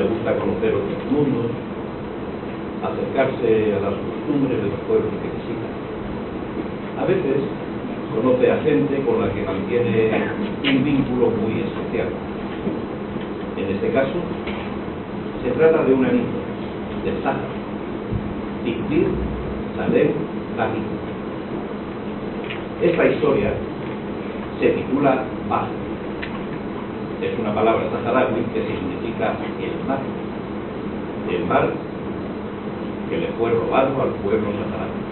le gusta conocer otros mundos, acercarse a las costumbres de los pueblos que visita. A veces conoce a gente con la que mantiene un vínculo muy especial. En este caso, se trata de una niña, de Sara, Tigdir Salem David. Esta historia se titula Bahr. Es una palabra saharaui que significa el mar que le fue robado al pueblo saharaui.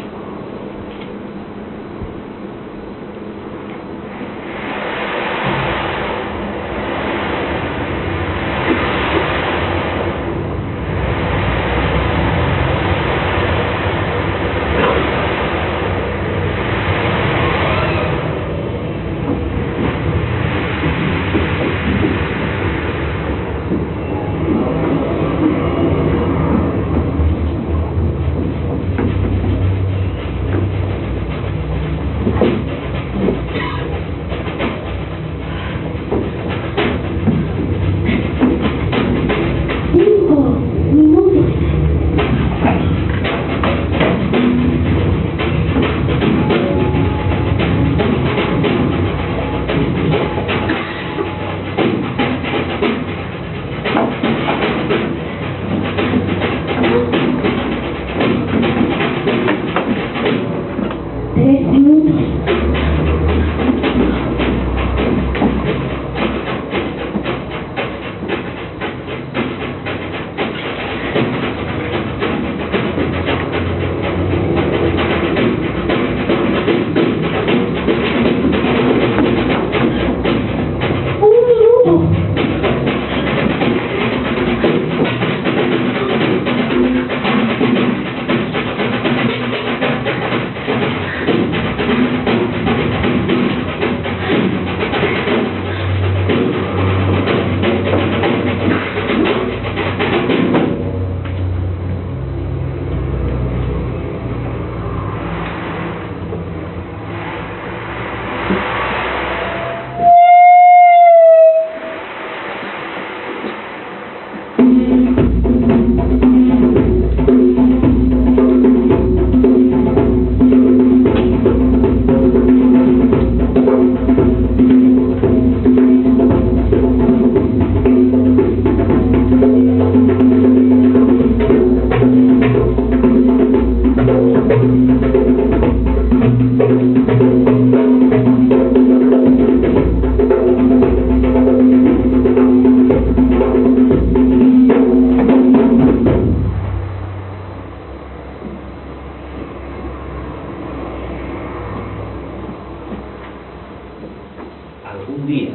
Algún día,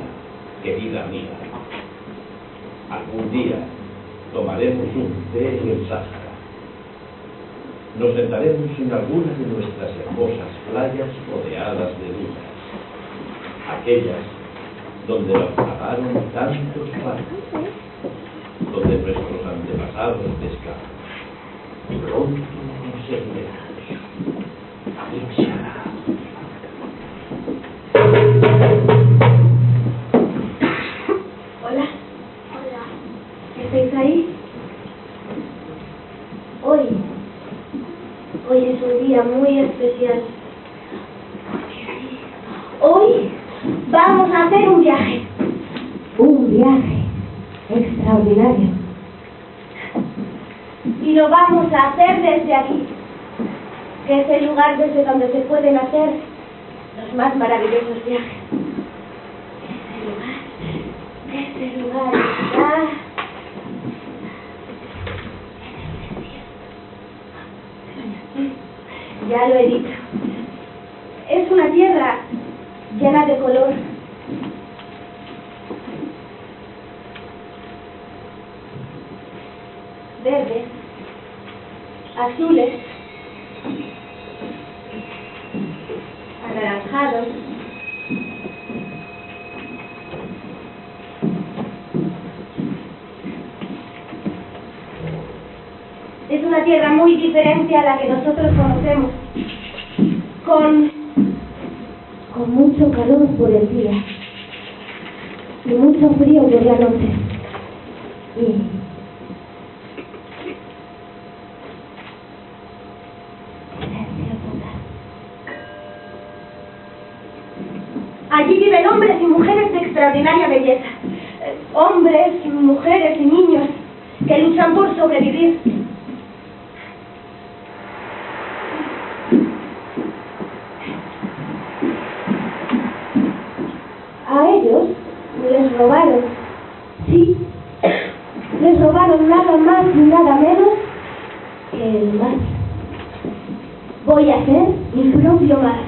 querida amiga, algún día tomaremos un té en el Sáhara. Nos sentaremos en alguna de nuestras hermosas playas rodeadas de dunas, aquellas donde nos nadaron tantos barcos, donde nuestros antepasados pescaban. Pronto nos seguiremos. Inshallah. Hola. Hola. ¿Estáis ahí? Hoy es un día muy especial. Hoy vamos a hacer un viaje. Un viaje extraordinario. Y lo vamos a hacer desde aquí, que es el lugar desde donde se pueden hacer los más maravillosos viajes. Ese lugar está ya lo he dicho. Es una tierra llena de color. Verdes, azules, anaranjados. Es una tierra muy diferente a la que nosotros conocemos, con mucho calor por el día y mucho frío por la noche, extraordinaria belleza. Hombres, mujeres y niños que luchan por sobrevivir. A ellos les robaron, sí, les robaron nada más y nada menos que el mar. Voy a hacer mi propio mar.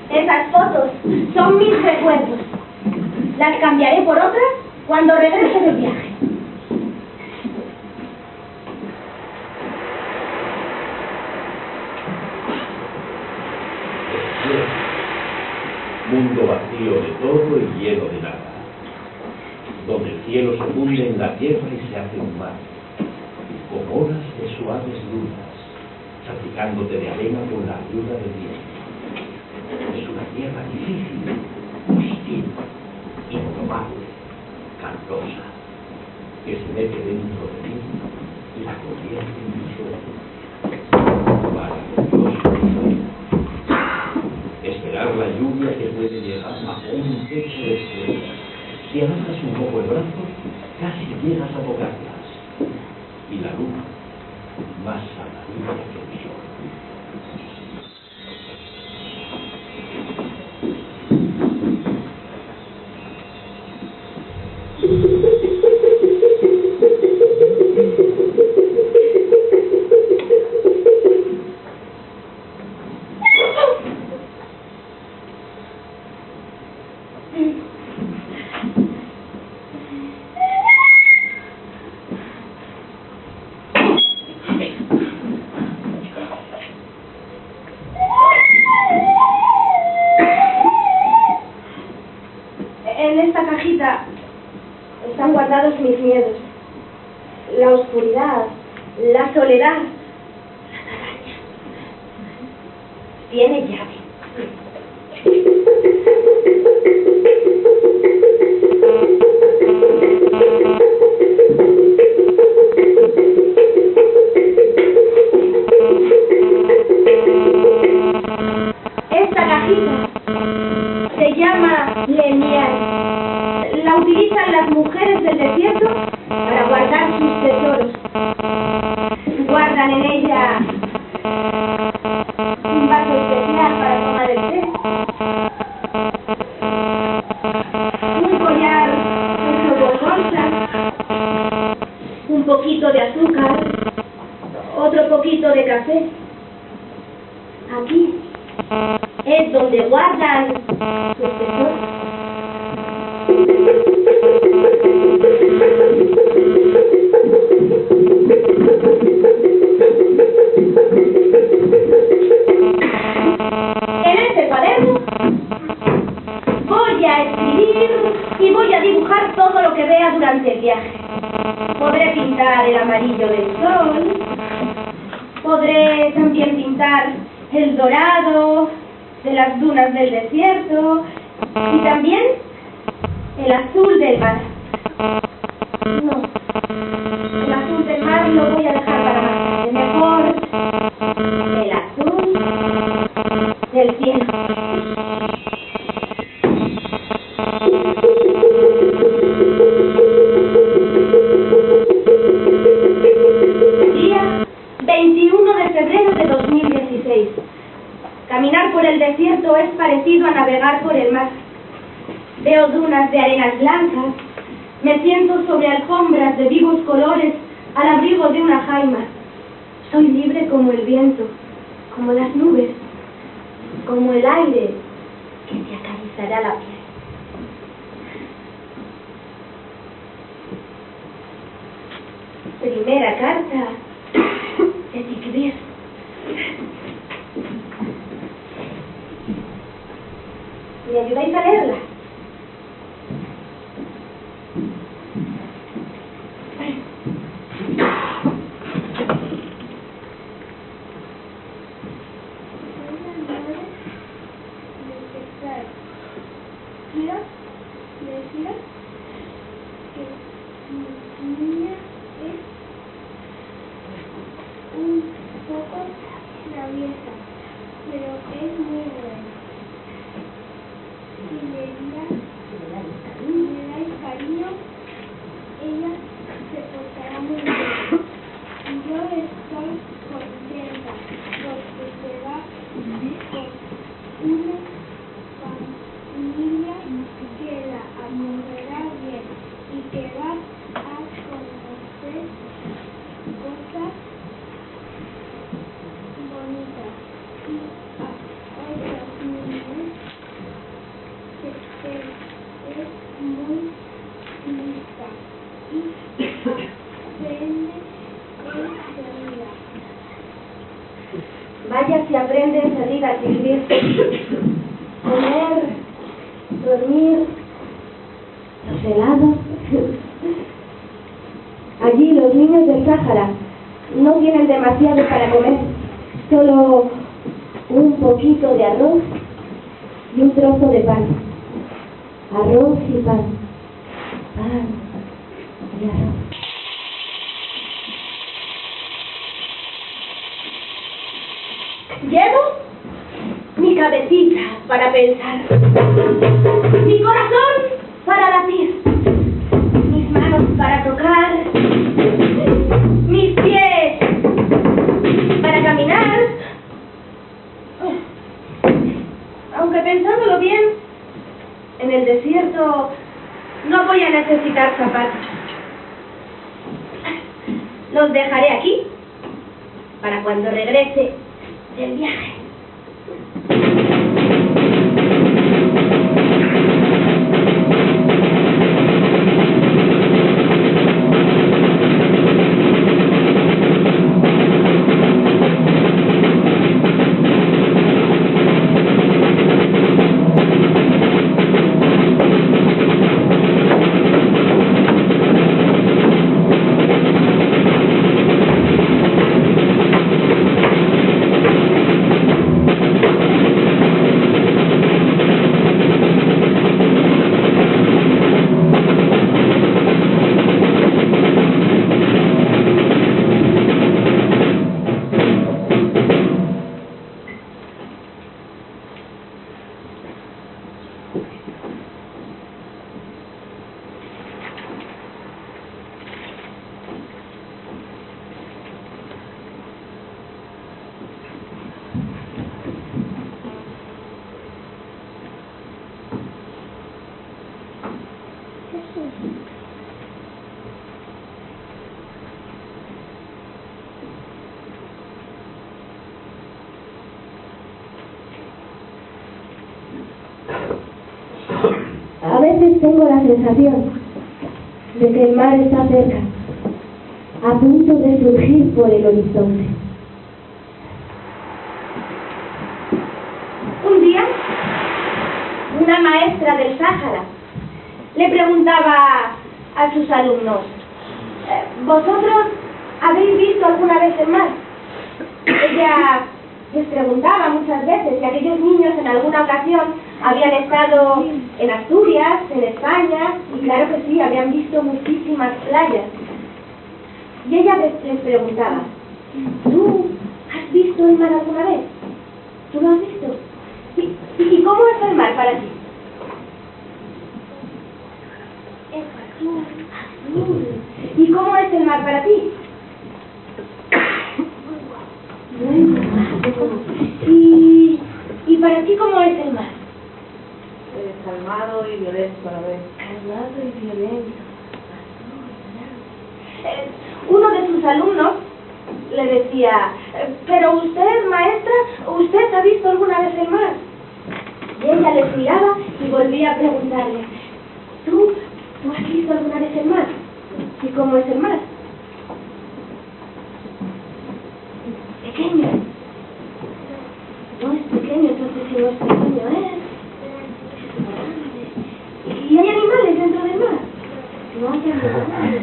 Esas fotos son mis recuerdos. Las cambiaré por otras cuando regrese del viaje. Mundo vacío de todo y lleno de nada, donde el cielo se funde en la tierra y se hace un mar, con olas de suaves lunas, salpicándote de arena con la ayuda del viento. Es una tierra difícil, hostil, indomable, cantosa, que se mete dentro de mí y la convierte en mi sueño. Maravilloso sueño. Esperar la lluvia que puede llegar a un techo de estrellas. Si avanzas un poco el brazo, casi llegas a tocarlas. Y la luna, más amarilla que el sol. En esta cajita están guardados mis miedos, la oscuridad, la soledad, las arañas. Tiene llave. Esta cajita se llama Lenial. La utilizan las mujeres del desierto para guardar sus tesoros. Guardan en ella un vaso especial para tomar el té, un collar con bolsas, un poquito de azúcar, otro poquito de café. Aquí es donde guardan sus tesoros. pintar el amarillo del sol, podré también pintar el dorado de las dunas del desierto y también el azul del mar. No, el azul del mar lo voy a dejar para más tarde. Mejor el azul del cielo. Día 21 de febrero de 2016. Caminar por el desierto es parecido a navegar por el mar. Veo dunas de arenas blancas, me siento sobre alfombras de vivos colores al abrigo de una jaima. Soy libre como el viento, como las nubes, como el aire que te acariciará la piel. Primera carta de Tikvir. ¿Me ayudáis a leerla? Quiero decir que mi niña es un poco traviesa, pero es muy buena. Si le dais cariño, ella se portará muy bien. Y yo estoy contenta porque se va con una familia que la acogerá bien y que va a conocer cosas bonitas y a otras niñas que es muy lista y aprende enseguida. Vaya si aprende enseguida a escribir. Comer, dormir, los helados. Allí los niños del Sáhara no tienen demasiado para comer, solo un poquito de arroz y un trozo de pan. Arroz y pan. Pan y arroz. Llevo mi cabecita para pensar, mi corazón para latir, mis manos para tocar, mis pies para caminar. Aunque pensándolo bien, en el desierto no voy a necesitar zapatos. Los dejaré aquí para cuando regrese del viaje. A veces tengo la sensación de que el mar está cerca, a punto de surgir por el horizonte. Un día, una maestra del Sáhara le preguntaba a sus alumnos: ¿Vosotros habéis visto alguna vez el mar? Ella les preguntaba muchas veces si aquellos niños en alguna ocasión habían estado en Asturias, en España, y claro que sí, habían visto muchísimas playas. Y ella les preguntaba, ¿tú has visto el mar alguna vez? ¿Tú lo has visto? ¿Y cómo es el mar para ti? Es azul. Azul. ¿Y cómo es el mar para ti? Muy guapo. ¿Y para ti cómo es el mar? Calmado y violento a la vez. Calmado y violento. Uno de sus alumnos le decía, pero usted, maestra, ¿usted ha visto alguna vez el mar? Y ella les miraba y volvía a preguntarle, ¿tú has visto alguna vez el mar? ¿Y cómo es el mar? Pequeño. No es pequeño, entonces si no es pequeño, es grande. ¿Y hay animales dentro del mar? No hay animales.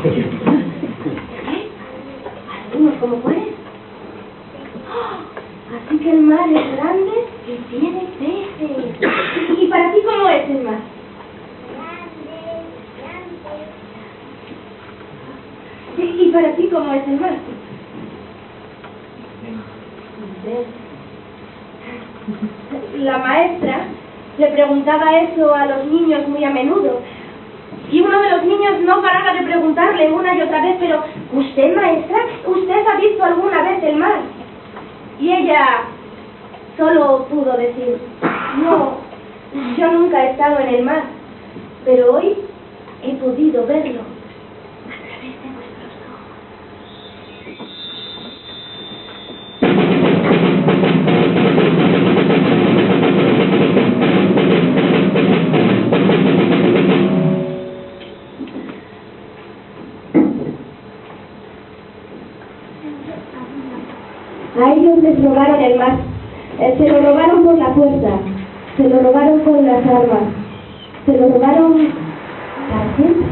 ¿Qué? ¿Algunos como cuáles? Así que el mar es grande y tiene peces. ¿Y para ti cómo es el mar? ¿Y para ti cómo es el mar? La maestra le preguntaba eso a los niños muy a menudo. Y uno de los niños no paraba de preguntarle una y otra vez, pero ¿usted, maestra? ¿Usted ha visto alguna vez el mar? Y ella solo pudo decir, no, yo nunca he estado en el mar, pero hoy he podido verlo a través de vuestros ojos. A ellos les robaron el mar, se lo robaron por la fuerza, se lo robaron con las armas, se lo robaron para siempre.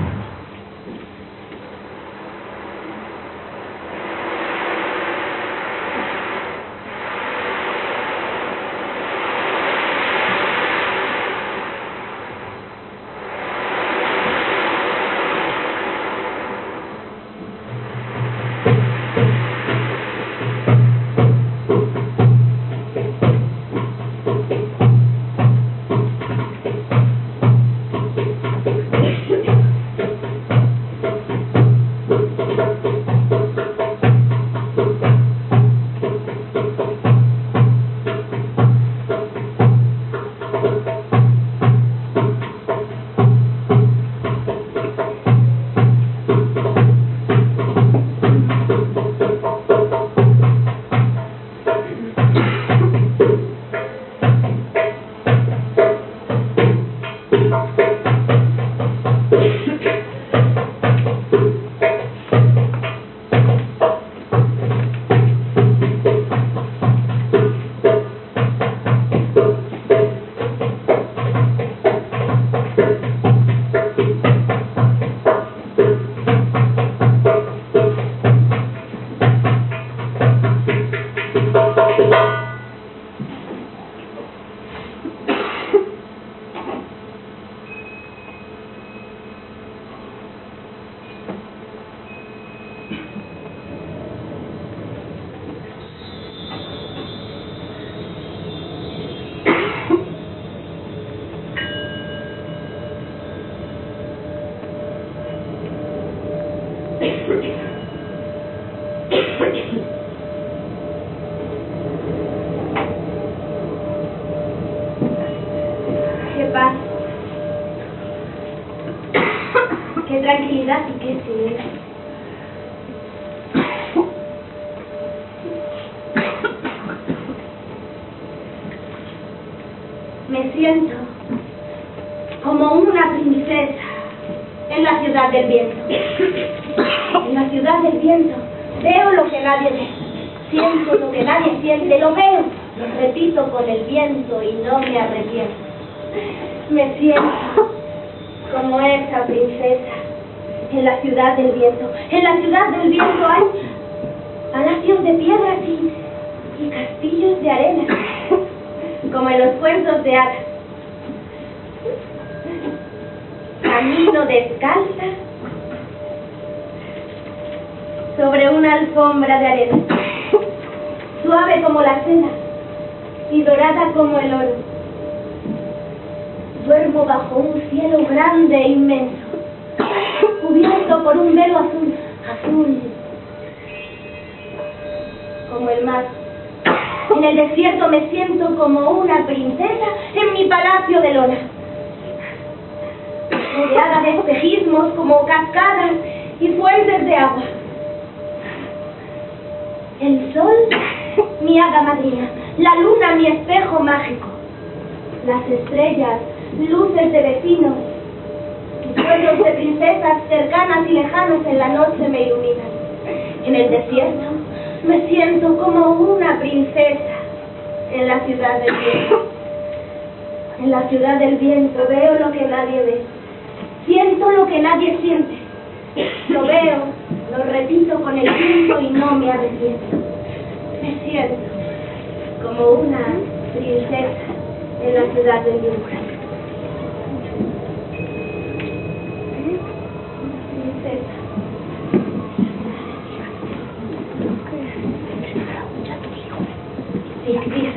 Qué paz, qué tranquilidad y qué silencio. Me siento como una princesa en la ciudad del viento. En la ciudad del viento veo lo que nadie ve, siento lo que nadie siente, lo veo, lo repito con el viento y no me arrepiento. Me siento como esa princesa En la ciudad del viento. En la ciudad del viento hay palacios de piedras y castillos de arena, como en los cuentos de hadas. Camino descalza sobre una alfombra de arena, suave como la seda y dorada como el oro. Duermo bajo un cielo grande e inmenso, cubierto por un velo azul, azul como el mar. En el desierto me siento como una princesa en mi palacio de lona, rodeada de espejismos como cascadas y fuentes de agua. El sol, mi hada madrina, la luna, mi espejo mágico, las estrellas, luces de vecinos, y pueblos de princesas cercanas y lejanas en la noche me iluminan. En el desierto me siento como una princesa en la ciudad del viento. En la ciudad del viento veo lo que nadie ve, siento lo que nadie siente, lo veo, lo repito con el viento y no me arrepiento. Me siento como una princesa en la ciudad del viento. Princesa. Sigbir.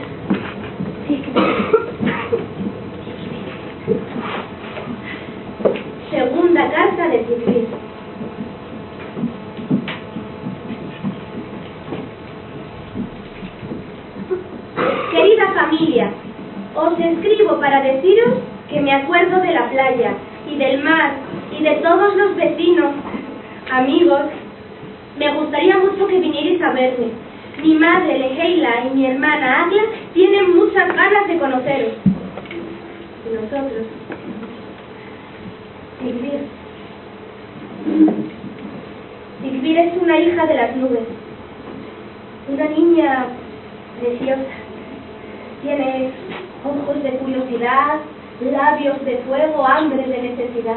Segunda carta de Sigbir. Querida familia, os escribo para deciros que me acuerdo de la playa y del mar y de todos los vecinos, amigos. Me gustaría mucho que vinierais a verme. Mi madre, Leheila, y mi hermana, Agla, tienen muchas ganas de conoceros. Y nosotros. Sigbir. Sigbir es una hija de las nubes. Una niña preciosa. Tiene ojos de curiosidad, labios de fuego, hambre de necesidad.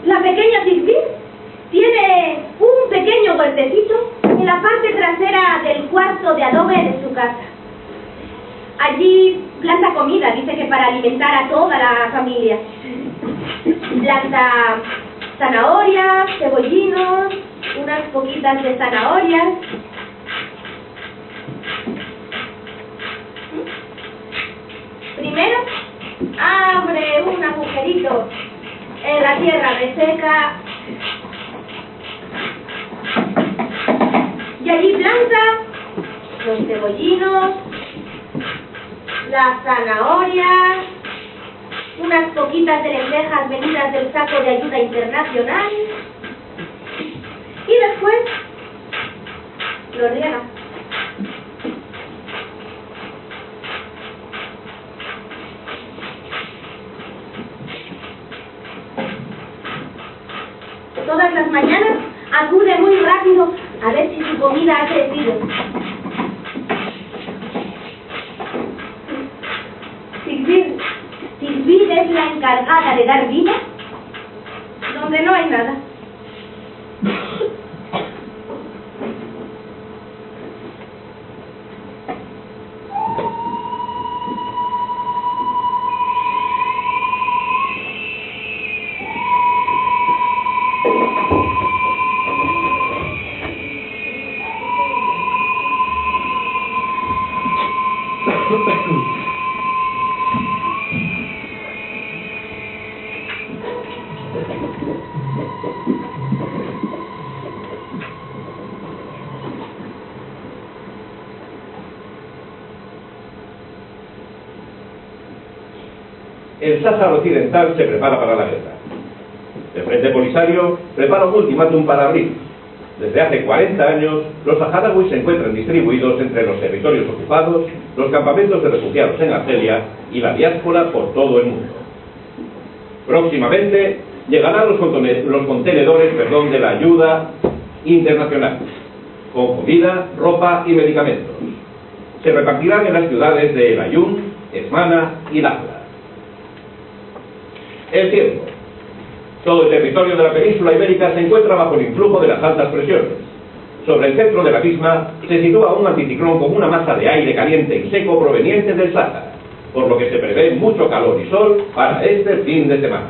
La pequeña Sigbir tiene un pequeño huertecito en la parte trasera del cuarto de adobe de su casa. Allí planta comida, dice que para alimentar a toda la familia. Planta zanahorias, cebollinos, unas poquitas de zanahorias. Primero abre un agujerito en la tierra reseca y allí planta los cebollinos, las zanahorias, unas poquitas de lentejas venidas del saco de ayuda internacional y después lo riega. Todas las mañanas acude muy rápido a ver si su comida ha crecido. Sigbir es la encargada de dar vida donde no hay nada. El Sáhara Occidental se prepara para la guerra. El Frente Polisario prepara un ultimátum para abril. Desde hace 40 años, los saharauis se encuentran distribuidos entre los territorios ocupados, los campamentos de refugiados en Argelia y la diáspora por todo el mundo. Próximamente llegarán los contenedores de la ayuda internacional, con comida, ropa y medicamentos. Se repartirán en las ciudades de El Ayun, Esmana y Dakhla. El tiempo. Todo el territorio de la península ibérica se encuentra bajo el influjo de las altas presiones. Sobre el centro de la misma se sitúa un anticiclón con una masa de aire caliente y seco proveniente del Sáhara, por lo que se prevé mucho calor y sol para este fin de semana.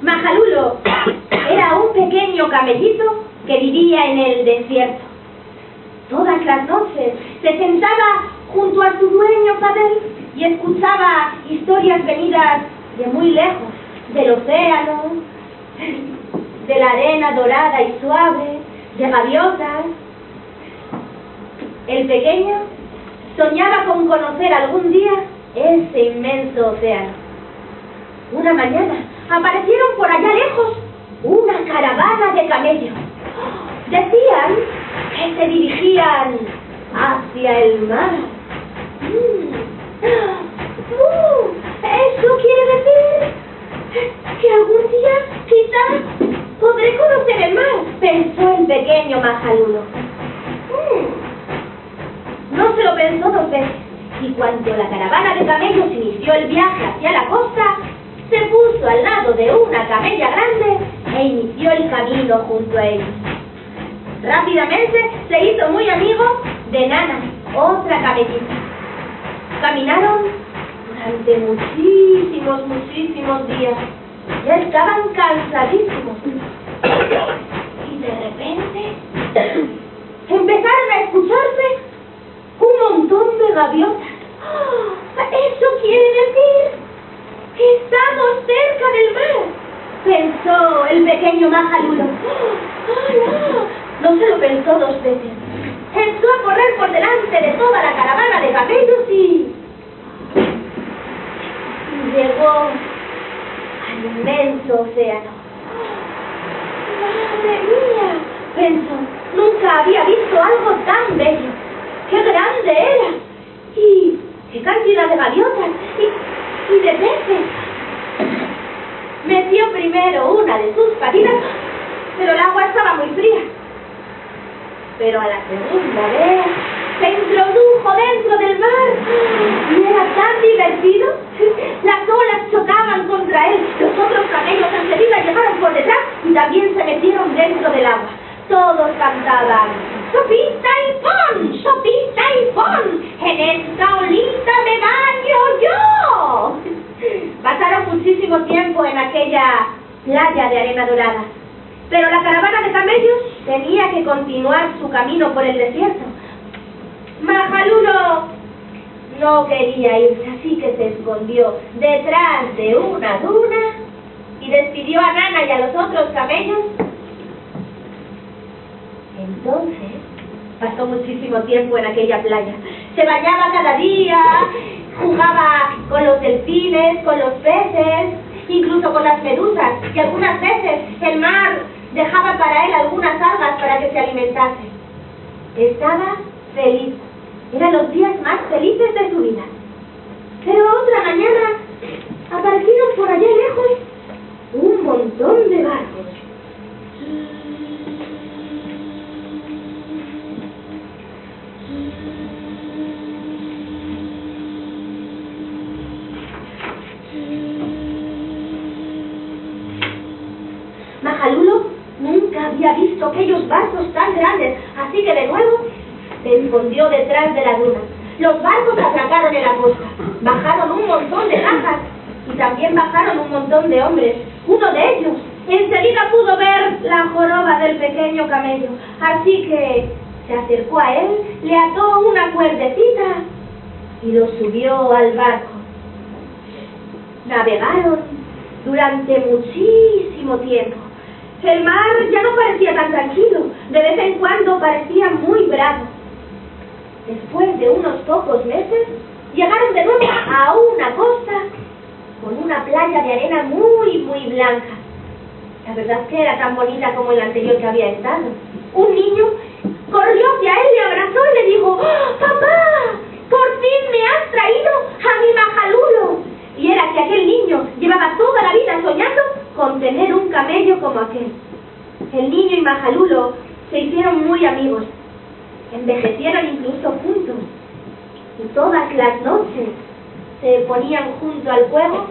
Mahalulo era un pequeño camellito que vivía en el desierto. Todas las noches se sentaba junto a su dueño Fadel y escuchaba historias venidas de muy lejos, del océano, de la arena dorada y suave, de gaviotas. El pequeño soñaba con conocer algún día ese inmenso océano. Una mañana aparecieron por allá lejos una caravana de camellos. Decían que se dirigían hacia el mar. ¿Eso quiere decir que algún día quizás podré conocer el mar? Pensó el pequeño Mahalulo. No se lo pensó dos veces, y cuando la caravana de camellos inició el viaje hacia la costa, se puso al lado de una camella grande e inició el camino junto a ellos. Rápidamente se hizo muy amigo de Nana, otra camellita. Caminaron durante muchísimos días. Ya estaban cansadísimos. Y de repente empezaron a escucharse un montón de gaviotas. ¿Eso quiere decir que estamos cerca del mar? Pensó el pequeño Mahalulo. No se lo pensó dos veces. Empezó a correr por delante de toda la caravana de camellos y llegó al inmenso océano. ¡Madre mía!, pensó. Nunca había visto algo tan bello. ¡Qué grande era! ¡Y qué cantidad de gaviotas! ¡Y de peces! Metió primero una de sus patitas, pero el agua estaba muy fría. Pero a la segunda vez se introdujo dentro del mar y era tan divertido. Las olas chocaban contra él, los otros camellos enseguida llegaron por detrás y también se metieron dentro del agua. Todos cantaban: ¡Sopita y pon! ¡Sopita y pon! ¡En esta olita me baño yo! Pasaron muchísimo tiempo en aquella playa de arena dorada, pero la caravana de camellos tenía que continuar su camino por el desierto. Mahalulo no quería irse, así que se escondió detrás de una duna y despidió a Nana y a los otros camellos. Entonces pasó muchísimo tiempo en aquella playa. Se bañaba cada día, jugaba con los delfines, con los peces, incluso con las medusas, y algunas veces el mar dejaba para él algunas algas para que se alimentase. Estaba feliz. Eran los días más felices de su vida. Pero otra mañana aparecieron por allá lejos un montón de barcos. Mahalulo nunca había visto aquellos barcos tan grandes, así que de nuevo se escondió detrás de la duna. Los barcos atracaron en la costa, bajaron un montón de cajas y también bajaron un montón de hombres. Uno de ellos enseguida pudo ver la joroba del pequeño camello, así que se acercó a él, le ató una cuerdecita y lo subió al barco. Navegaron durante muchísimo tiempo. El mar ya no parecía tan tranquilo, de vez en cuando parecía muy bravo. Después de unos pocos meses, llegaron de nuevo a una costa con una playa de arena muy blanca. La verdad es que era tan bonita como el anterior que había estado. Un niño corrió hacia él, le abrazó y le dijo: ¡Oh, papá! ¡Por fin me has traído a mi majalulo! Y era que aquel niño llevaba toda la vida soñando con tener un camello como aquel. El niño y majalulo se hicieron muy amigos. Envejecieron incluso juntos. Y todas las noches se ponían junto al fuego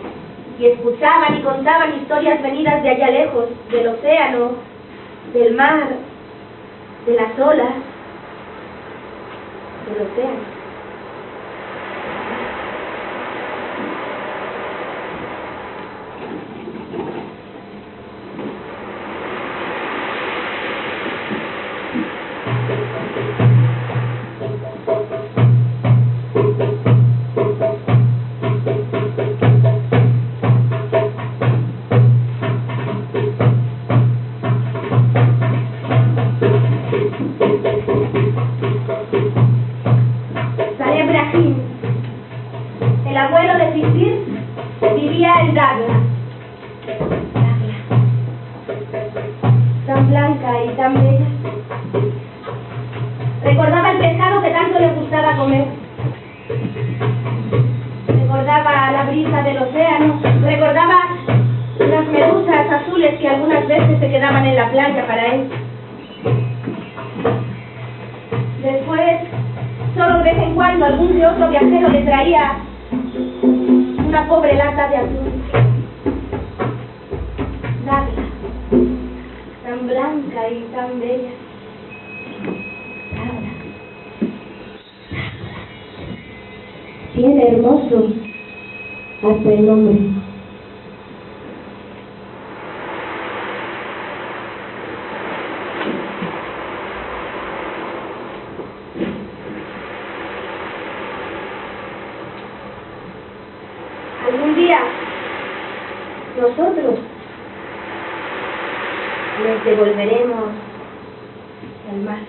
y escuchaban y contaban historias venidas de allá lejos, del océano, del mar, de las olas, del océano. El abuelo de Cicir vivía en Dagla. Tan blanca y tan bella. Recordaba el pescado que tanto le gustaba comer. Recordaba la brisa del océano. Recordaba las medusas azules que algunas veces se quedaban en la playa para él. Después, solo de vez en cuando algún que otro viajero le traía una pobre lata de atún. Dagla, tan blanca y tan bella. Dagla. Tiene hermoso hasta el nombre. Algún día nosotros les devolveremos el mar.